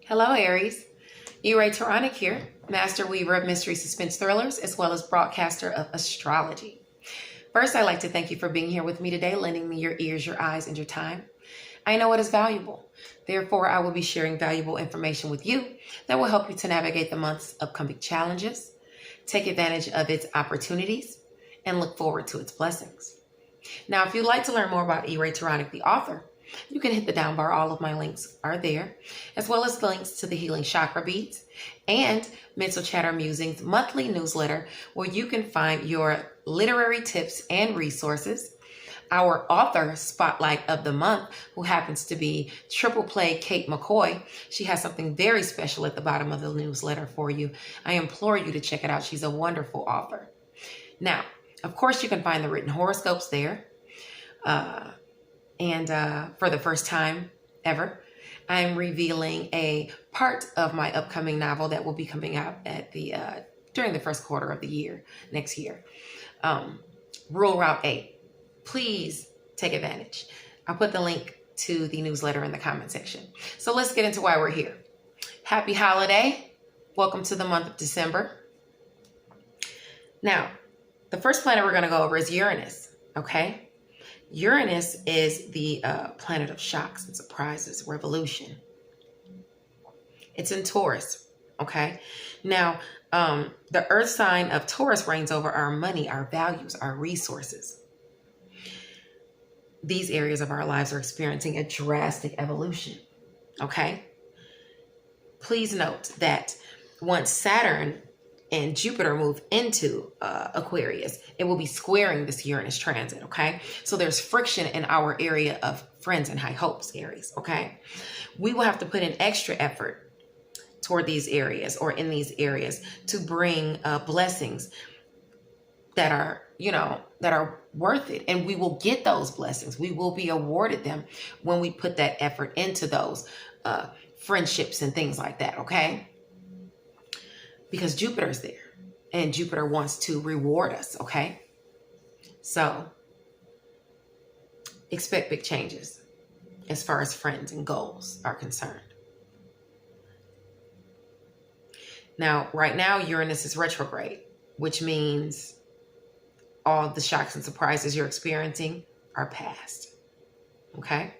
Hello, Aries. Enchantress here, master weaver of mystery suspense thrillers, as well as broadcaster of astrology. First, I'd like to thank you for being here with me today, lending me your ears, your eyes, and your time. I know it is valuable. Therefore, I will be sharing valuable information with you that will help you to navigate the month's upcoming challenges, take advantage of its opportunities, and look forward to its blessings. Now, if you'd like to learn more about Enchantress, the author, you can hit the down bar. All of my links are there, as well as the links to the Healing Chakra beads and Mental Chatter Musings monthly newsletter, where you can find your literary tips and resources. Our author spotlight of the month, who happens to be Triple Play Kate McCoy. She has something very special at the bottom of the newsletter for you. I implore you to check it out. She's a wonderful author. Now, of course, you can find the written horoscopes there. And for the first time ever, I'm revealing a part of my upcoming novel that will be coming out at the during the first quarter of the year, next year. Rule Route 8. Please take advantage. I'll put the link to the newsletter in the comment section. So let's get into why we're here. Happy holiday. Welcome to the month of December. Now, the first planet we're going to go over is Uranus, okay? Uranus is the planet of shocks and surprises, revolution. It's in Taurus, okay? Now, the earth sign of Taurus reigns over our money, our values, our resources. These areas of our lives are experiencing a drastic evolution, okay? Please note that once Saturn and Jupiter move into Aquarius, it will be squaring this Uranus transit, okay? So there's friction in our area of friends and high hopes, Aries, okay? We will have to put in extra effort toward these areas or in these areas to bring blessings that are, that are worth it. And we will get those blessings. We will be awarded them when we put that effort into those friendships and things like that, okay? Because Jupiter's there and Jupiter wants to reward us, okay? So expect big changes as far as friends and goals are concerned. Now, right now, Uranus is retrograde, which means all the shocks and surprises you're experiencing are past, okay?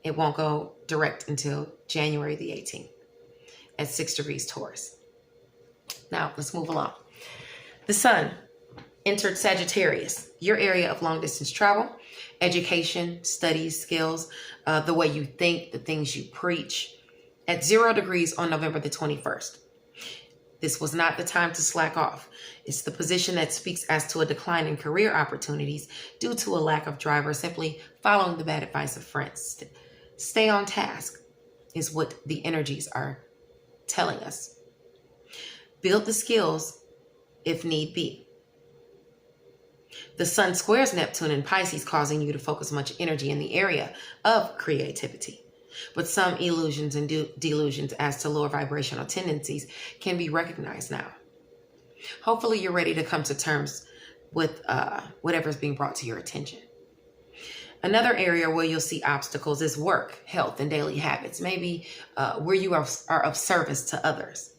It won't go direct until January the 18th at 6 degrees Taurus. Now, let's move along. The sun entered Sagittarius, your area of long distance travel, education, studies, skills, the way you think, the things you preach, at 0 degrees on November the 21st. This was not the time to slack off. It's the position that speaks as to a decline in career opportunities due to a lack of drive or simply following the bad advice of friends. Stay on task is what the energies are telling us. Build the skills if need be. The sun squares Neptune in Pisces, causing you to focus much energy in the area of creativity. But some illusions and delusions as to lower vibrational tendencies can be recognized now. Hopefully you're ready to come to terms with whatever's being brought to your attention. Another area where you'll see obstacles is work, health, and daily habits. Maybe where you are of service to others.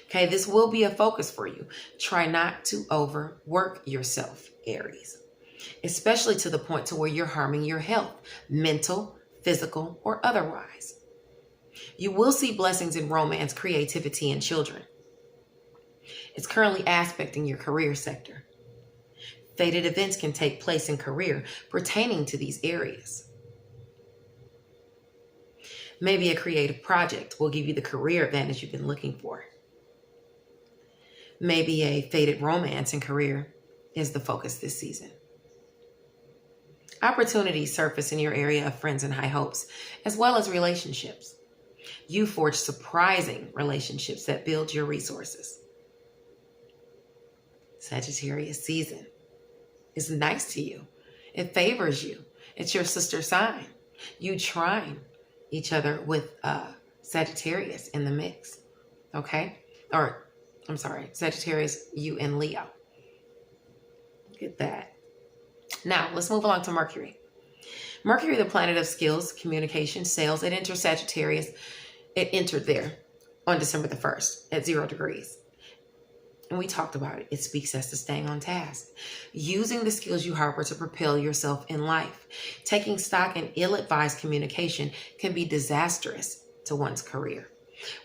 Okay, this will be a focus for you. Try not to overwork yourself, Aries, especially to the point to where you're harming your health, mental, physical, or otherwise. You will see blessings in romance, creativity, and children. It's currently aspecting your career sector. Fated events can take place in career pertaining to these areas. Maybe a creative project will give you the career advantage you've been looking for. Maybe a fated romance and career is the focus this season. Opportunities surface in your area of friends and high hopes, as well as relationships. You forge surprising relationships that build your resources. Sagittarius season is nice to you. It favors you. It's your sister sign. You trine each other with Sagittarius in the mix, okay? I'm sorry, Sagittarius, you and Leo. Get that. Now, let's move along to Mercury. Mercury, the planet of skills, communication, sales, it enters Sagittarius. It entered there on December the 1st at 0 degrees. And we talked about it. It speaks as to staying on task. Using the skills you harbor to propel yourself in life. Taking stock in ill-advised communication can be disastrous to one's career.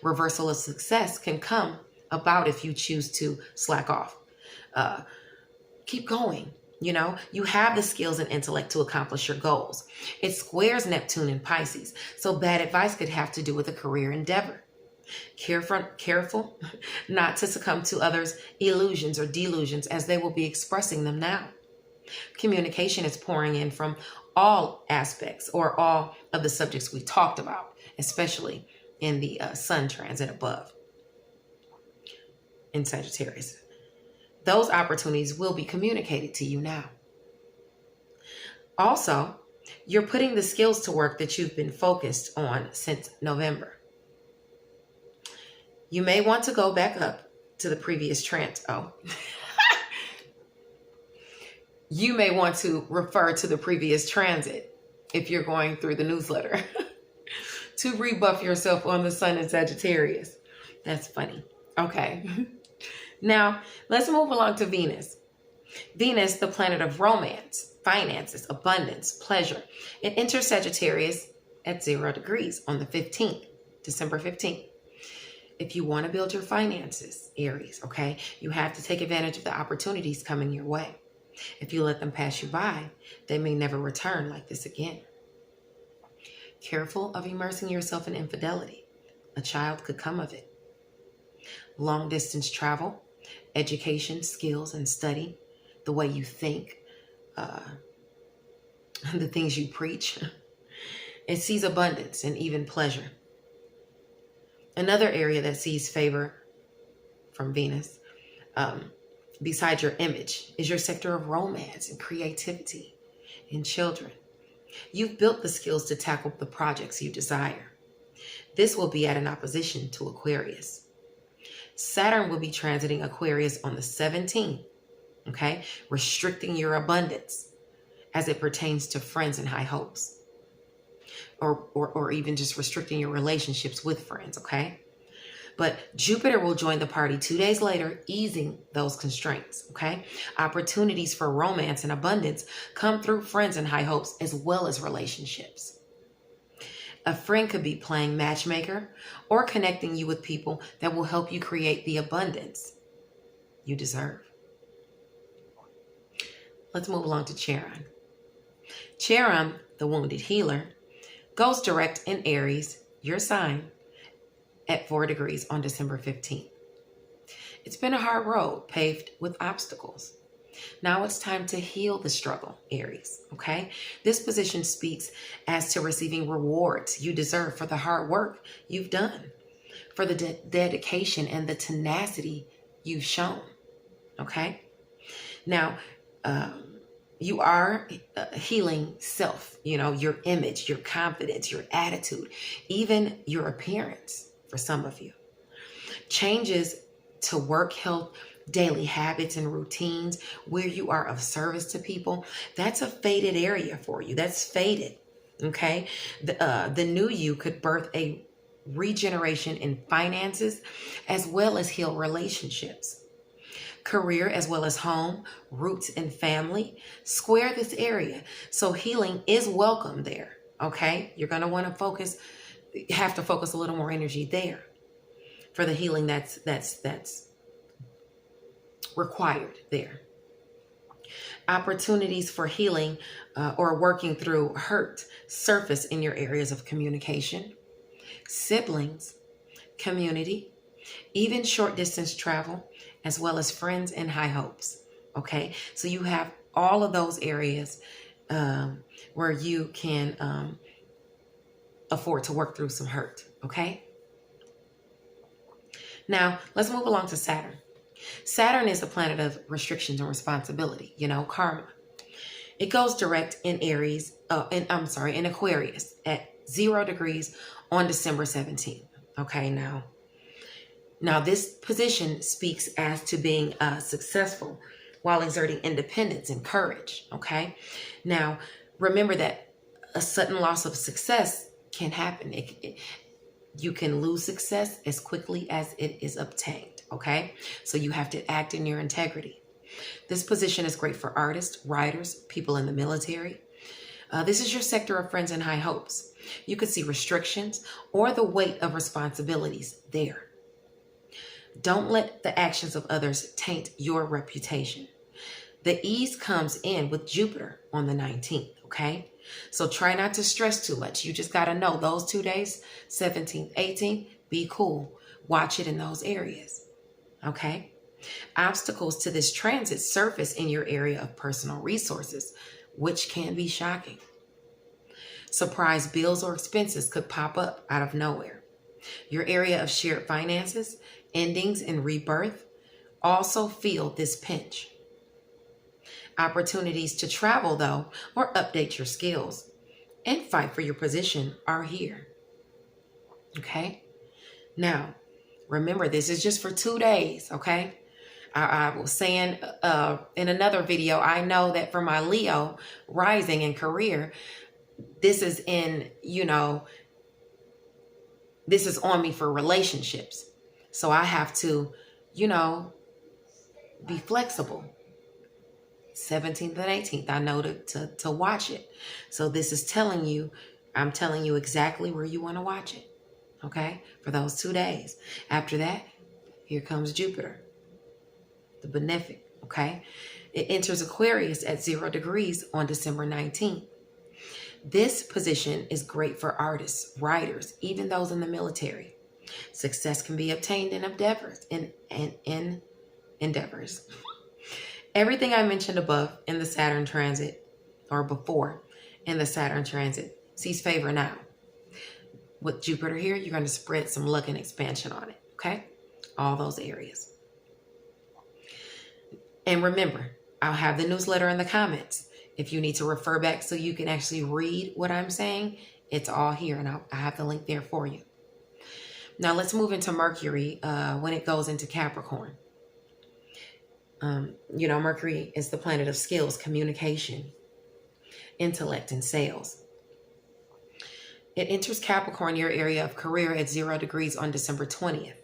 Reversal of success can come about if you choose to slack off. Keep going. You have the skills and intellect to accomplish your goals. It squares Neptune in Pisces, so bad advice could have to do with a career endeavor. Careful not to succumb to others' illusions or delusions, as they will be expressing them now. Communication is pouring in from all aspects or all of the subjects we talked about, especially in the Sun transit above in Sagittarius. Those opportunities will be communicated to you now. Also, you're putting the skills to work that you've been focused on since November. You may want to go back up to the previous transit. You may want to refer to the previous transit if you're going through the newsletter to rebuff yourself on the Sun in Sagittarius. That's funny. Okay. Now, let's move along to Venus. Venus, the planet of romance, finances, abundance, pleasure. It enters Sagittarius at 0 degrees on the 15th, December 15th. If you want to build your finances, Aries, okay, you have to take advantage of the opportunities coming your way. If you let them pass you by, they may never return like this again. Careful of immersing yourself in infidelity. A child could come of it. Long distance travel, education, skills, and study, the way you think, the things you preach. It sees abundance and even pleasure. Another area that sees favor from Venus, besides your image, is your sector of romance and creativity and children. You've built the skills to tackle the projects you desire. This will be at an opposition to Aquarius. Saturn will be transiting Aquarius on the 17th, okay? Restricting your abundance as it pertains to friends and high hopes. Or even just restricting your relationships with friends, okay? But Jupiter will join the party 2 days later, easing those constraints, okay? Opportunities for romance and abundance come through friends and high hopes as well as relationships. A friend could be playing matchmaker or connecting you with people that will help you create the abundance you deserve. Let's move along to Charon. Charon, the wounded healer, goes direct in Aries, your sign, at 4 degrees on December 15th. It's been a hard road paved with obstacles. Now it's time to heal the struggle, Aries, okay? This position speaks as to receiving rewards you deserve for the hard work you've done, for the dedication and the tenacity you've shown, okay? Now, you are healing self, your image, your confidence, your attitude, even your appearance for some of you. Changes to work, health, daily habits and routines where you are of service to people, that's a faded area for you. That's faded, okay? The new you could birth a regeneration in finances as well as heal relationships. Career as well as home, roots, and family square this area. So healing is welcome there, okay? You're going to want to have to focus a little more energy there for the healing that's required there. Opportunities for healing or working through hurt surface in your areas of communication, siblings, community, even short distance travel, as well as friends and high hopes. Okay, so you have all of those areas where you can afford to work through some hurt. Okay, now let's move along to Saturn. Saturn is the planet of restrictions and responsibility, karma. It goes direct in Aries, in Aquarius at 0 degrees on December 17th. Okay, now this position speaks as to being successful while exerting independence and courage. Okay, now remember that a sudden loss of success can happen. You can lose success as quickly as it is obtained, okay? So you have to act in your integrity. This position is great for artists, writers, people in the military. This is your sector of friends and high hopes. You could see restrictions or the weight of responsibilities there. Don't let the actions of others taint your reputation. The ease comes in with Jupiter on the 19th, okay? So try not to stress too much. You just got to know those 2 days, 17th, 18th, be cool. Watch it in those areas, okay? Obstacles to this transit surface in your area of personal resources, which can be shocking. Surprise bills or expenses could pop up out of nowhere. Your area of shared finances, endings, and rebirth also feel this pinch. Opportunities to travel, though, or update your skills and fight for your position are here. Okay? Now, remember, this is just for 2 days, okay? I was saying in another video, I know that for my Leo rising in career, this is this is on me for relationships. So I have to, be flexible. 17th and 18th, I know to watch it. So this is I'm telling you exactly where you want to watch it. Okay? For those 2 days. After that, here comes Jupiter, the benefic. Okay? It enters Aquarius at 0 degrees on December 19th. This position is great for artists, writers, even those in the military. Success can be obtained in endeavors. Everything I mentioned above in the Saturn transit, or before in the Saturn transit, sees favor now. With Jupiter here, you're going to spread some luck and expansion on it, okay? All those areas. And remember, I'll have the newsletter in the comments. If you need to refer back so you can actually read what I'm saying, it's all here, and I have the link there for you. Now let's move into Mercury when it goes into Capricorn. Mercury is the planet of skills, communication, intellect, and sales. It enters Capricorn, your area of career, at 0 degrees on December 20th.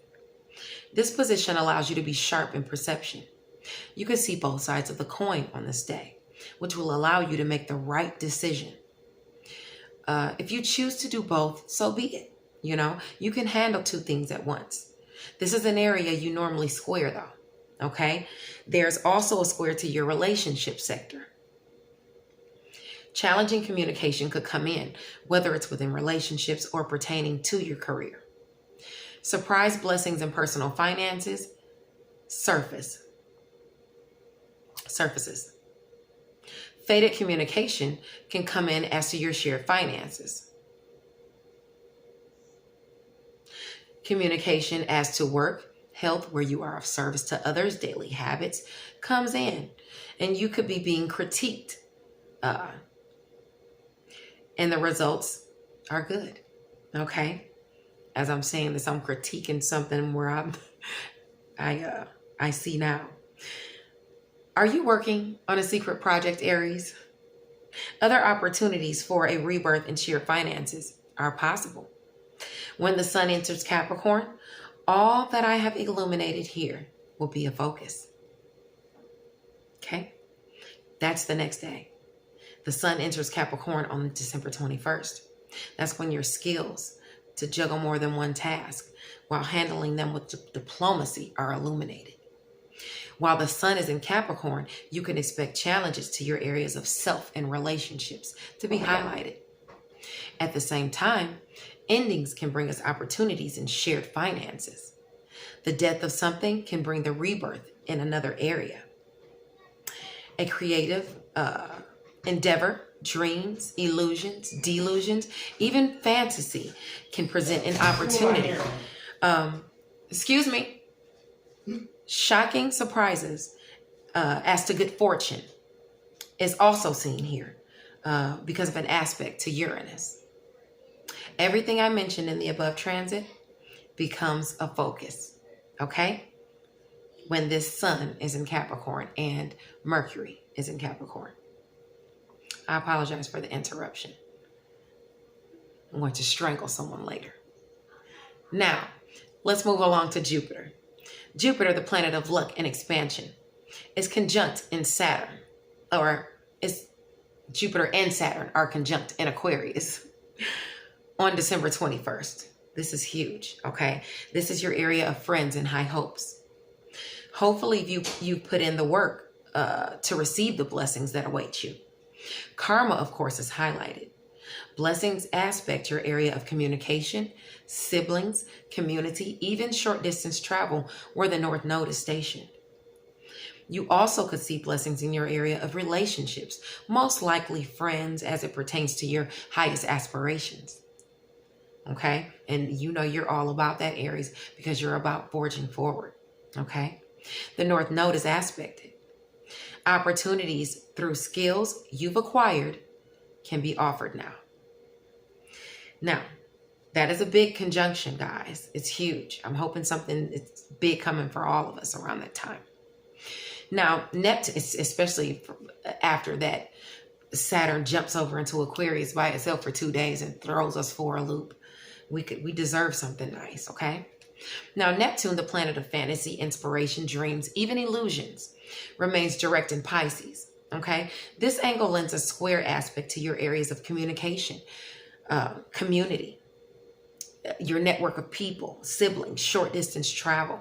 This position allows you to be sharp in perception. You can see both sides of the coin on this day, which will allow you to make the right decision. If you choose to do both, so be it. You can handle 2 things at once. This is an area you normally square, though. Okay? There's also a square to your relationship sector. Challenging communication could come in, whether it's within relationships or pertaining to your career. Surprise blessings in personal finances surfaces. Faded communication can come in as to your shared finances. Communication as to work, health, where you are of service to others, daily habits, comes in. And you could be being critiqued. And the results are good. Okay? As I'm saying this, I'm critiquing something where I see now. Are you working on a secret project, Aries? Other opportunities for a rebirth in shared finances are possible. When the sun enters Capricorn, all that I have illuminated here will be a focus. Okay? That's the next day. The sun enters Capricorn on December 21st. That's when your skills to juggle more than one task while handling them with diplomacy are illuminated. While the sun is in Capricorn, you can expect challenges to your areas of self and relationships to be highlighted. At the same time, endings can bring us opportunities in shared finances. The death of something can bring the rebirth in another area. A creative endeavor, dreams, illusions, delusions, even fantasy can present an opportunity. Shocking surprises as to good fortune is also seen here because of an aspect to Uranus. Everything I mentioned in the above transit becomes a focus, okay? When this sun is in Capricorn and Mercury is in Capricorn. I apologize for the interruption. I'm going to strangle someone later. Now, let's move along to Jupiter. Jupiter, the planet of luck and expansion, is conjunct in Saturn, or is Jupiter and Saturn are conjunct in Aquarius on December 21st. This is huge, okay? This is your area of friends and high hopes. Hopefully you put in the work to receive the blessings that await you. Karma, of course, is highlighted. Blessings aspect your area of communication, siblings, community, even short distance travel where the North Node is stationed. You also could see blessings in your area of relationships, most likely friends as it pertains to your highest aspirations. Okay? And you know you're all about that, Aries, because you're about forging forward. Okay? The North Node is aspected. Opportunities through skills you've acquired can be offered now. Now, that is a big conjunction, guys. It's huge. I'm hoping something it's big coming for all of us around that time. Now, Neptune, especially after that, Saturn jumps over into Aquarius by itself for 2 days and throws us for a loop. We deserve something nice, okay? Now, Neptune, the planet of fantasy, inspiration, dreams, even illusions, remains direct in Pisces, okay? This angle lends a square aspect to your areas of communication, community, your network of people, siblings, short distance travel,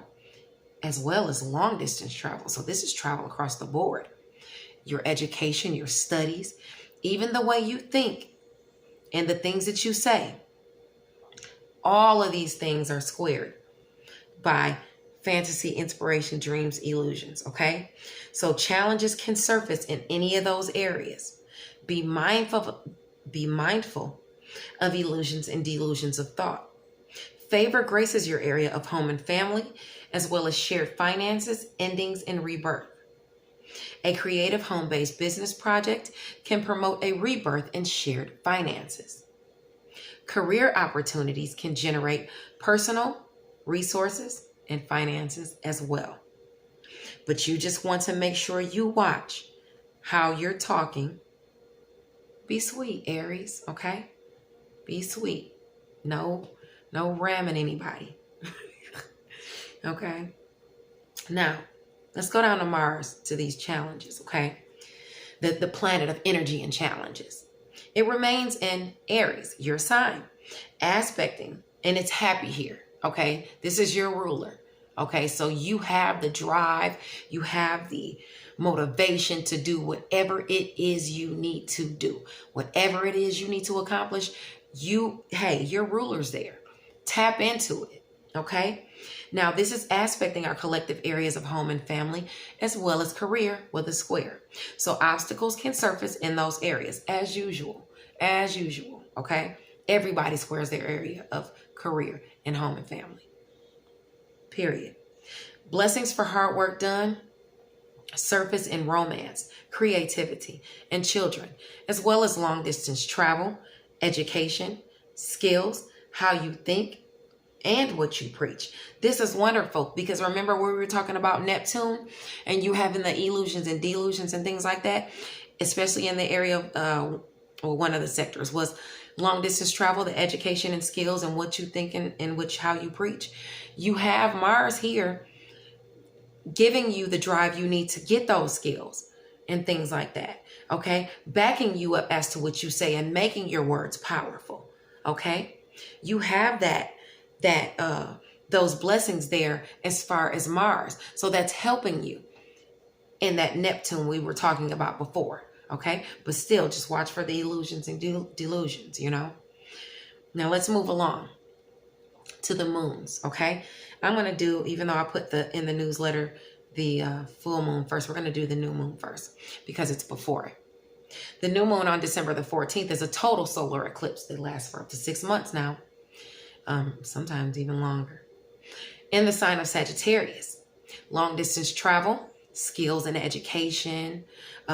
as well as long distance travel. So this is travel across the board. Your education, your studies, even the way you think and the things that you say. All of these things are squared by fantasy, inspiration, dreams, illusions, okay? So challenges can surface in any of those areas. Be mindful of illusions and delusions of thought. Favor graces your area of home and family, as well as shared finances, endings, and rebirth. A creative home-based business project can promote a rebirth in shared finances. Career opportunities can generate personal resources and finances as well. But you just want to make sure you watch how you're talking. Be sweet, Aries, okay? Be sweet. No ramming anybody. Okay? Now, let's go down to Mars to these challenges, okay? The planet of energy and challenges. It remains in Aries, your sign, aspecting, and it's happy here, okay? This is your ruler, okay? So you have the drive, you have the motivation to do whatever it is you need to do. Whatever it is you need to accomplish, your ruler's there. Tap into it, okay? Now, this is aspecting our collective areas of home and family, as well as career with a square. So obstacles can surface in those areas, as usual, okay? Everybody squares their area of career and home and family, period. Blessings for hard work done surface in romance, creativity, and children, as well as long distance travel, education, skills, how you think, and what you preach. This is wonderful because remember we were talking about Neptune and you having the illusions and delusions and things like that, especially in the area of one of the sectors was long distance travel, the education and skills and what you think and how you preach. You have Mars here giving you the drive you need to get those skills and things like that. Okay. Backing you up as to what you say and making your words powerful. Okay. You have those blessings there as far as Mars. So that's helping you in that Neptune we were talking about before. Okay. But still just watch for the illusions and delusions, you know. Now let's move along to the moons. Okay. I'm going to do, even though I put in the newsletter, the full moon first, we're going to do the new moon first because it's before it. The new moon on December the 14th is a total solar eclipse that lasts for up to 6 months now. Sometimes even longer. In the sign of Sagittarius, long distance travel, skills and education,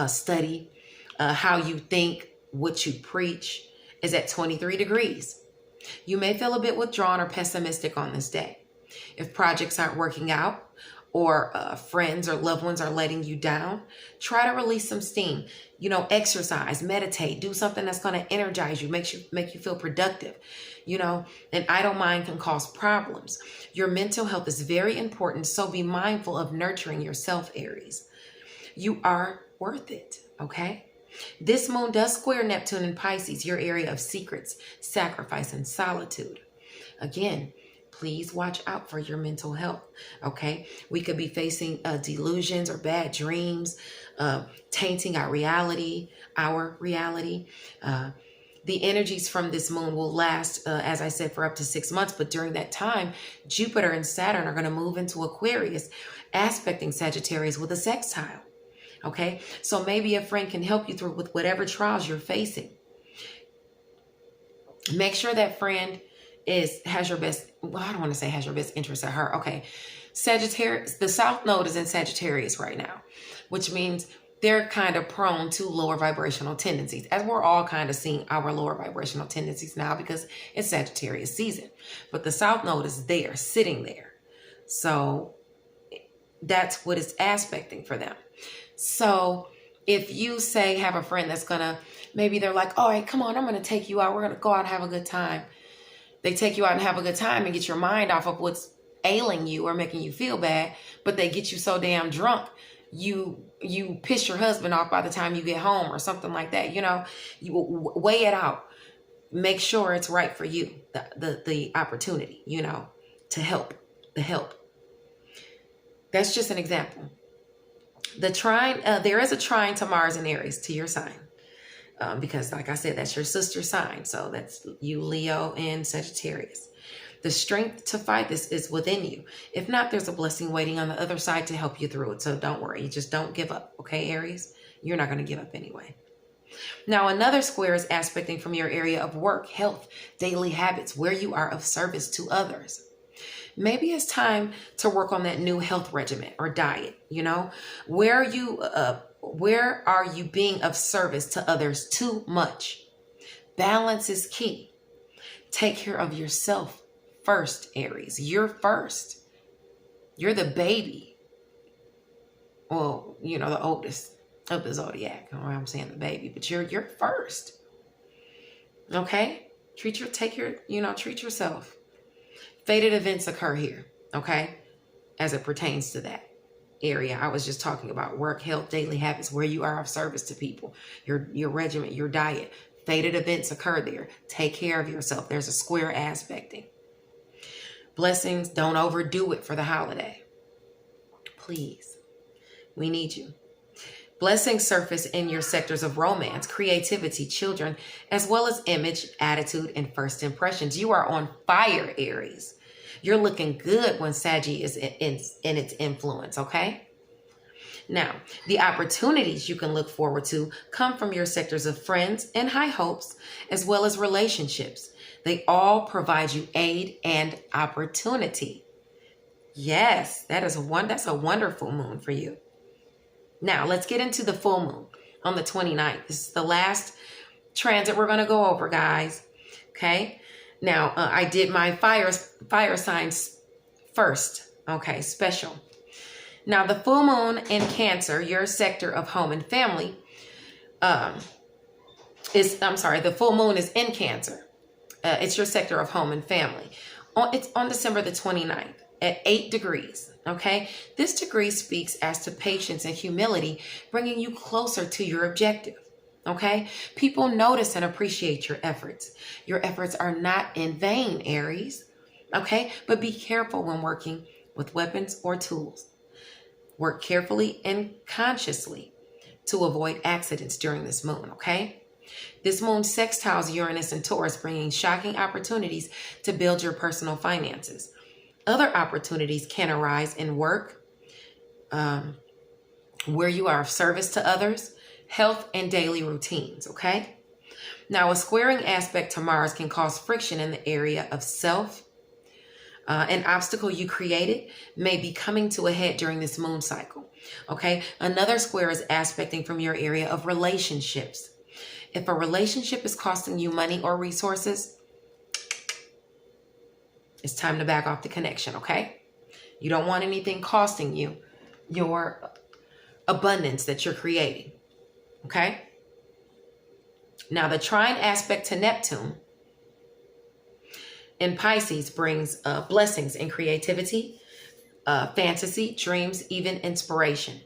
study, how you think, what you preach is at 23 degrees. You may feel a bit withdrawn or pessimistic on this day. If projects aren't working out or friends or loved ones are letting you down, try to release some steam. You know, exercise, meditate, do something that's going to energize you, make you feel productive. You know, an idle mind can cause problems. Your mental health is very important, so be mindful of nurturing yourself, Aries. You are worth it, okay? This moon does square Neptune in Pisces, your area of secrets, sacrifice, and solitude. Again, please watch out for your mental health, okay? We could be facing delusions or bad dreams, tainting our reality. The energies from this moon will last, as I said, for up to 6 months. But during that time, Jupiter and Saturn are going to move into Aquarius, aspecting Sagittarius with a sextile. Okay, so maybe a friend can help you through with whatever trials you're facing. Make sure that friend has your best, well, I don't want to say has your best interest at heart. Okay, Sagittarius, the South Node is in Sagittarius right now, which means they're kind of prone to lower vibrational tendencies, as we're all kind of seeing our lower vibrational tendencies now because it's Sagittarius season. But the South Node is there, sitting there. So that's what it's aspecting for them. So if you say have a friend that's gonna, maybe they're like, all right, come on, I'm gonna take you out. We're gonna go out and have a good time. They take you out and have a good time and get your mind off of what's ailing you or making you feel bad, but they get you so damn drunk, you piss your husband off by the time you get home or something like that. You know, you weigh it out. Make sure it's right for you, the opportunity, you know, to help, the help. That's just an example. The trine, there is a trine to Mars and Aries to your sign. Because like I said, that's your sister sign. So that's you, Leo, and Sagittarius. The strength to fight this is within you. If not, there's a blessing waiting on the other side to help you through it. So don't worry. You just don't give up. Okay, Aries? You're not going to give up anyway. Now, another square is aspecting from your area of work, health, daily habits, where you are of service to others. Maybe it's time to work on that new health regimen or diet, you know? Where are you being of service to others too much? Balance is key. Take care of yourself first, Aries. You're first. You're the baby. Well, you know, the oldest of the zodiac. I'm saying the baby, but you're first. Okay? Treat yourself. Fated events occur here, okay? As it pertains to that area. I was just talking about work, health, daily habits, where you are of service to people, your regimen, your diet. Fated events occur there. Take care of yourself. There's a square aspecting. Blessings, don't overdo it for the holiday. Please. We need you. Blessings surface in your sectors of romance, creativity, children, as well as image, attitude, and first impressions. You are on fire, Aries. You're looking good when Saggy is in its influence, okay? Now, the opportunities you can look forward to come from your sectors of friends and high hopes, as well as relationships. They all provide you aid and opportunity. Yes, that's a wonderful moon for you. Now, let's get into the full moon on the 29th. This is the last transit we're going to go over, guys. Okay? Now, I did my fire signs first. Okay, special. Now, the full moon in Cancer, your sector of home and family, the full moon is in Cancer. It's your sector of home and family. It's on December the 29th at 8 degrees. Okay, this degree speaks as to patience and humility, bringing you closer to your objective. Okay, people notice and appreciate your efforts. Your efforts are not in vain, Aries. Okay, but be careful when working with weapons or tools. Work carefully and consciously to avoid accidents during this moon. Okay, this moon sextiles Uranus and Taurus, bringing shocking opportunities to build your personal finances. Other opportunities can arise in work, where you are of service to others, health, and daily routines, okay? Now, a squaring aspect to Mars can cause friction in the area of self. An obstacle you created may be coming to a head during this moon cycle, okay? Another square is aspecting from your area of relationships. If a relationship is costing you money or resources, it's time to back off the connection, okay? You don't want anything costing you your abundance that you're creating. Okay? Now, the trine aspect to Neptune in Pisces brings blessings in creativity, fantasy, dreams, even inspiration.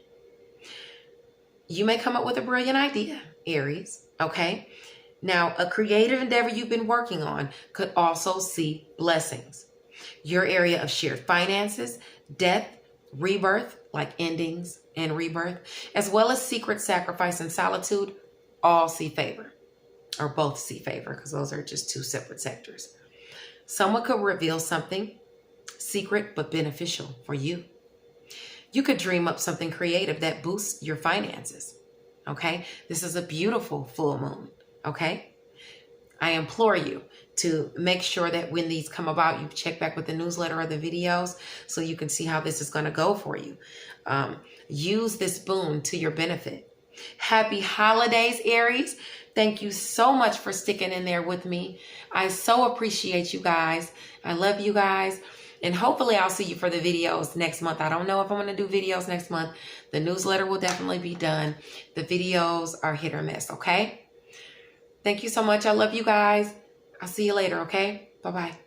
You may come up with a brilliant idea, Aries, okay? Now, a creative endeavor you've been working on could also see blessings. Your area of shared finances, death, rebirth, like endings and rebirth, as well as secret sacrifice and solitude, all see favor, or both see favor, because those are just two separate sectors. Someone could reveal something secret but beneficial for you. You could dream up something creative that boosts your finances. Okay? This is a beautiful full moon. Okay? I implore you to make sure that when these come about, you check back with the newsletter or the videos so you can see how this is going to go for you. Use this boon to your benefit. Happy holidays, Aries. Thank you so much for sticking in there with me. I so appreciate you guys. I love you guys. And hopefully I'll see you for the videos next month. I don't know if I'm going to do videos next month. The newsletter will definitely be done. The videos are hit or miss, okay? Thank you so much. I love you guys. I'll see you later, okay? Bye-bye.